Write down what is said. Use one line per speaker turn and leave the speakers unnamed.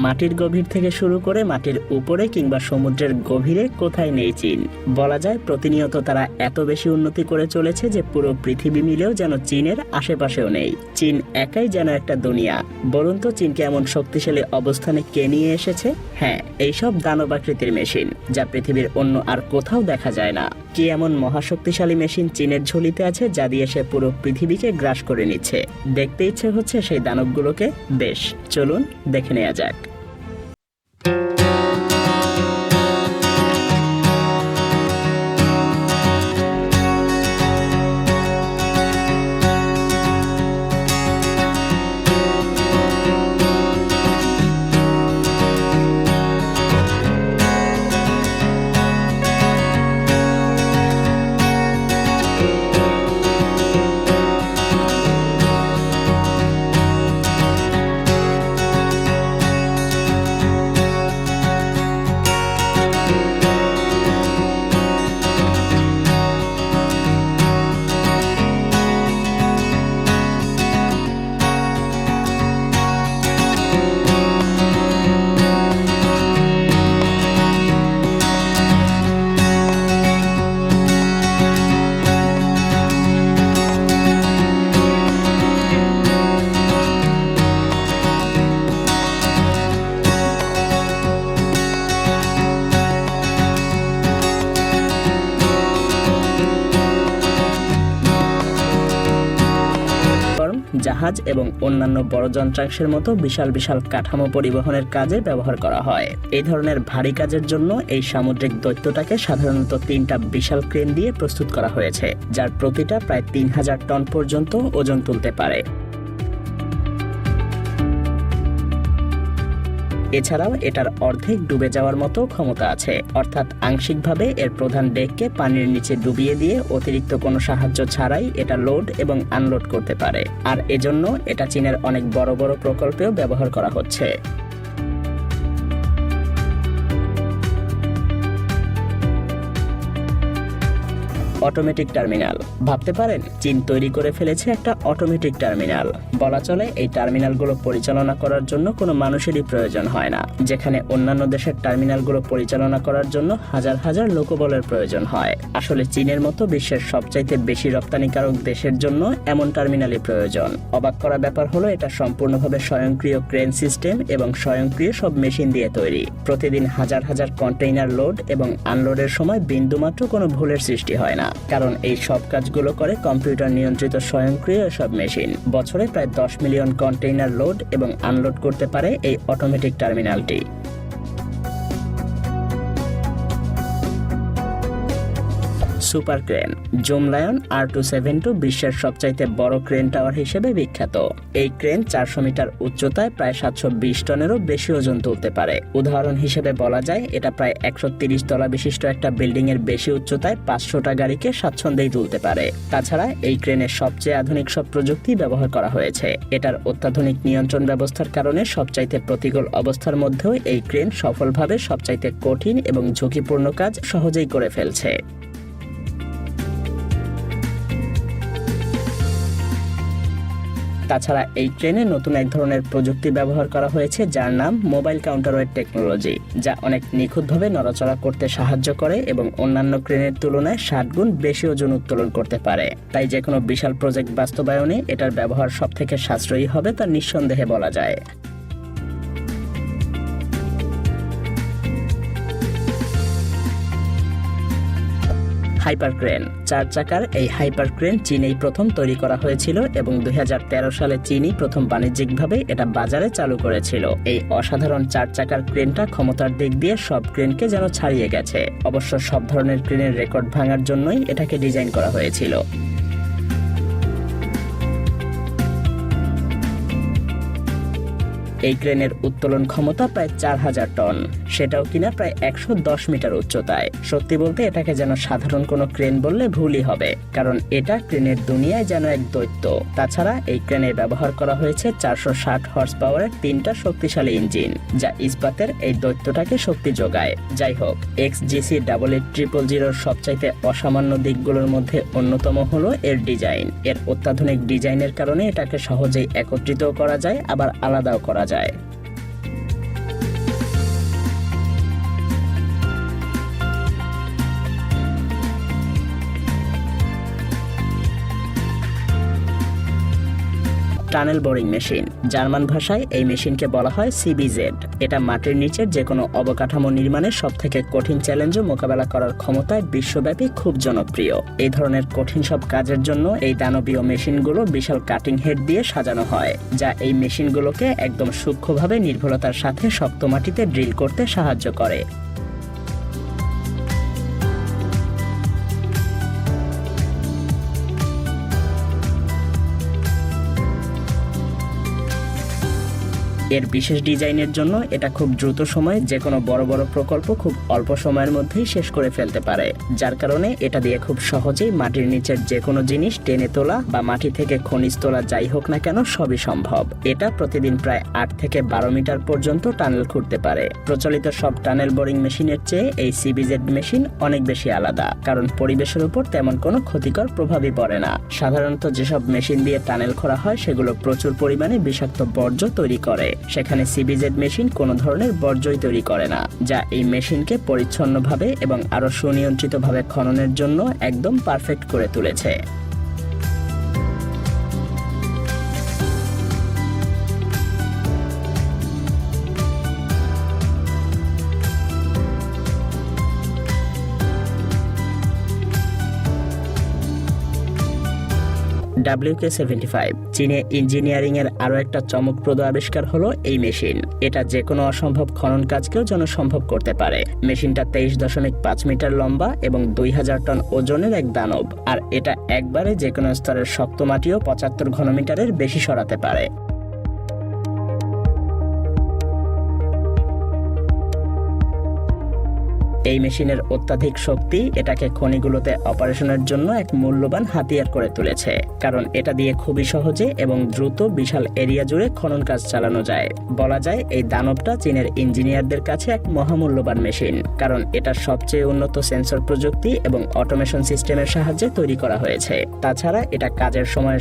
মাটির গভীর থেকে শুরু করে মাটির উপরে কিংবা সমুদ্রের গভীরে কোথায় নেই চীন। বলা যায় প্রতিনিয়ত তারা এত বেশি উন্নতি করে চলেছে যে পুরো পৃথিবী মিলেও যেন চীনের আশেপাশেও নেই। চীন একাই যেন একটা দুনিয়া। বলুন তো চীনকে এমন শক্তিশালী অবস্থানে কে নিয়ে এসেছে? হ্যাঁ, এইসব দানবাকৃতির মেশিন, যা পৃথিবীর অন্য আর কোথাও দেখা যায় না। কি এমন মহাশক্তিশালী মেশিন চীনের ঝুলিতে আছে যা দিয়ে সে পুরো পৃথিবীকে গ্রাস করে নিচ্ছে? দেখতে ইচ্ছে হচ্ছে সেই দানবগুলোকে। বেশ, চলুন দেখে নেওয়া যাক। জাহাজ এবং অন্যান্য বড় যন্ত্রাংশের মতো বিশাল বিশাল কাঠামো পরিবহনের কাজে ব্যবহার করা হয়। এই ধরনের ভারী কাজের জন্য এই সামুদ্রিক দৈত্যটাকে সাধারণত 3টা বিশাল ক্রেন দিয়ে প্রস্তুত করা হয়েছে, যার প্রতিটা প্রায় 3000 টন পর্যন্ত ওজন তুলতে পারে। এছাড়াও এটার অর্ধেক ডুবে যাওয়ার মতো ক্ষমতা আছে, অর্থাৎ আংশিকভাবে এর প্রধান ডেককে পানির নিচে ডুবিয়ে দিয়ে অতিরিক্ত কোনো সাহায্য ছাড়াই এটা লোড এবং আনলোড করতে পারে। আর এজন্য এটা চীনের অনেক বড় বড় প্রকল্পেও ব্যবহার করা হচ্ছে। Automatic terminal. ভাবতে পারেন চীন তৈরি করে ফেলেছে একটা অটোমেটিক টার্মিনাল। বলা চলে এই টার্মিনালগুলো পরিচালনা করার জন্য কোনো মানুষেরই প্রয়োজন হয় না, যেখানে অন্যান্য দেশের টার্মিনালগুলো পরিচালনা করার জন্য হাজার হাজার লোকবলের প্রয়োজন হয়। আসলে চীনের মতো বিশ্বের সবচাইতে বেশি রপ্তানিকারক দেশের জন্য এমন টার্মিনালই প্রয়োজন। অবাক করা ব্যাপার হলো এটা সম্পূর্ণভাবে স্বয়ংক্রিয় ক্রেন সিস্টেম এবং স্বয়ংক্রিয় সব মেশিন দিয়ে তৈরি। প্রতিদিন হাজার হাজার কন্টেইনার লোড এবং আনলোডের সময় বিন্দুমাত্র কোনো ভুলের সৃষ্টি হয় না, কারণ এই সব কাজগুলো করে কম্পিউটার নিয়ন্ত্রিত স্বয়ংক্রিয় সব মেশিন। বছরে প্রায় 10 মিলিয়ন কন্টেইনার লোড এবং আনলোড করতে পারে এই অটোমেটিক টার্মিনালটি। Super crane. Zoom lion R272 বিশ্বের সবচাইতে বড় ক্রেন টাওয়ার হিসেবে বিখ্যাত। এই ক্রেন 400 মিটার উচ্চতায় প্রায় 720 টনেরও বেশি ওজন তুলতে পারে। উদাহরণ হিসেবে বলা যায় এটা প্রায় 130 তলা বিশিষ্ট একটা বিল্ডিং এর বেশি উচ্চতায় 500টা গাড়িকে স্বাচ্ছন্দ্যেই তুলতে পারে। তাছাড়া এই ক্রেনের সবচেয়ে আধুনিক সব প্রযুক্তি ব্যবহার করা হয়েছে। এটার অত্যাধুনিক নিয়ন্ত্রণ ব্যবস্থার কারণে সবচাইতে প্রতিকূল অবস্থার মধ্যেও এই ক্রেন সফলভাবে সবচাইতে কঠিন এবং ঝুঁকিপূর্ণ কাজ সহজেই করে ফেলছে। তাছাড়া এই ট্রেনে নতুন এক ধরনের প্রযুক্তি ব্যবহার করা হয়েছে যার নাম মোবাইল কাউন্টারওয়েট টেকনোলজি, যা অনেক নিখুঁতভাবে নড়াচড়া করতে সাহায্য করে এবং অন্যান্য ক্রেনের তুলনায় 60 গুণ বেশি ওজন উত্তোলন করতে পারে। তাই যে কোনো বিশাল প্রজেক্ট বাস্তবায়নে এটার ব্যবহার সবথেকে সাশ্রয়ী হবে তা নিঃসন্দেহে বলা যায়। Hyper crane. 4 চাকার এই হাইপার ক্রেন চীনেই প্রথম তৈরি করা হয়েছিল এবং 2013 সালে চীনই প্রথম বাণিজ্যিকভাবে এটা বাজারে চালু করেছিল। এই অসাধারণ 4 চাকার ক্রেনটা ক্ষমতার দিক দিয়ে সব ক্রেনকে যেন ছাড়িয়ে গেছে। অবশ্য সব ধরনের ক্রেনের রেকর্ড ভাঙার জন্যই এটাকে ডিজাইন করা হয়েছিল। এই ক্রেনের উত্তোলন ক্ষমতা প্রায় 4000 টন, সেটাও কিনা প্রায় 110 মিটার উচ্চতায়। সত্যি বলতে এটাকে যেন সাধারণ কোনো ক্রেন বললে ভুলই হবে, কারণ এটা ক্রেনের দুনিয়ায় যেন এক দৈত্য। তাছাড়া এই ক্রেনে ব্যবহার করা হয়েছে 460 হর্স পাওয়ারের 3টা শক্তিশালী ইঞ্জিন, যা ইস্পাতের এই দৈত্যটাকে শক্তি যোগায়। যাই হোক, XGC-88000 সবচাইতে অসামান্য দিকগুলোর মধ্যে অন্যতম হলো এর ডিজাইন। এর অত্যাধুনিক ডিজাইনের কারণে এটাকে সহজেই একত্রিত করা যায়, আবার আলাদাও করা যায়। Tunnel boring machine. জার্মান ভাষায় এই মেশিনকে বলা হয় সিবিজেড। এটা মাটির নিচের যে কোনো অবকাঠামো নির্মাণের সবথেকে কঠিন চ্যালেঞ্জও মোকাবেলা করার ক্ষমতায় বিশ্বব্যাপী খুব জনপ্রিয়। এই ধরনের কঠিন সব কাজের জন্য এই দানবীয় মেশিনগুলো বিশাল কাটিং হেড দিয়ে সাজানো হয়, যা এই মেশিনগুলোকে একদম সূক্ষ্মভাবে নির্ভুলতার সাথে শক্ত মাটিতে ড্রিল করতে সাহায্য করে। এর বিশেষ ডিজাইনের জন্য এটা খুব দ্রুত সময়ে যে কোনো বড় বড় প্রকল্প খুব অল্প সময়ের মধ্যেই শেষ করে ফেলতে পারে, যার কারণে এটা দিয়ে খুব সহজেই মাটির নিচের যে কোনো জিনিস টেনে তোলা বা মাটি থেকে খনিজ তোলা যাই হোক না কেন সবই সম্ভব। এটা প্রতিদিন প্রায় 8 থেকে 12 মিটার পর্যন্ত টানেল খুঁড়তে পারে। প্রচলিত সব টানেল বোরিং মেশিনের চেয়ে এই সিবিজেড মেশিন অনেক বেশি আলাদা, কারণ পরিবেশের উপর তেমন কোনো ক্ষতিকর প্রভাবই পড়ে না। সাধারণত যেসব মেশিন দিয়ে টানেল খোঁড়া হয় সেগুলো প্রচুর পরিমাণে বিষাক্ত বর্জ্য তৈরি করে, সেখানে সিবিজেড মেশিন কোনো ধরনের বর্জ্যই তৈরি করে না, যা এই মেশিনকে পরিচ্ছন্নভাবে এবং আরো সুনিয়ন্ত্রিতভাবে খননের জন্য একদম পারফেক্ট করে তুলেছে। WK75 চীনে ইঞ্জিনিয়ারিং এর আরো একটা চমকপ্রদ আবিষ্কার হলো এই মেশিন। এটা যে কোনো অসম্ভব খনন কাজকেও যেন সম্ভব করতে পারে। মেশিনটা 23.5 মিটার লম্বা এবং 2000 টন ওজনের এক দানব, আর এটা একবারে যে কোনো স্তরের শক্ত মাটিও 75 ঘনমিটারের বেশি সরাতে পারে। এই মেশিনের অত্যাধিক শক্তি এটাকে খনিগুলোতে অপারেশনের জন্য এক মূল্যবান হাতিয়ার করে তুলেছে, কারণ এটা দিয়ে খুবই সহজে এবং দ্রুত বিশাল এরিয়া জুড়ে খনন কাজ চালানো যায়। বলা যায় এই দানবটা চীনের ইঞ্জিনিয়ারদের কাছে এক মহামূল্যবান মেশিন, কারণ এটা সবচেয়ে উন্নত সেন্সর প্রযুক্তি এবং অটোমেশন সিস্টেমের সাহায্যে তৈরি করা হয়েছে। তাছাড়া এটা কাজের সময়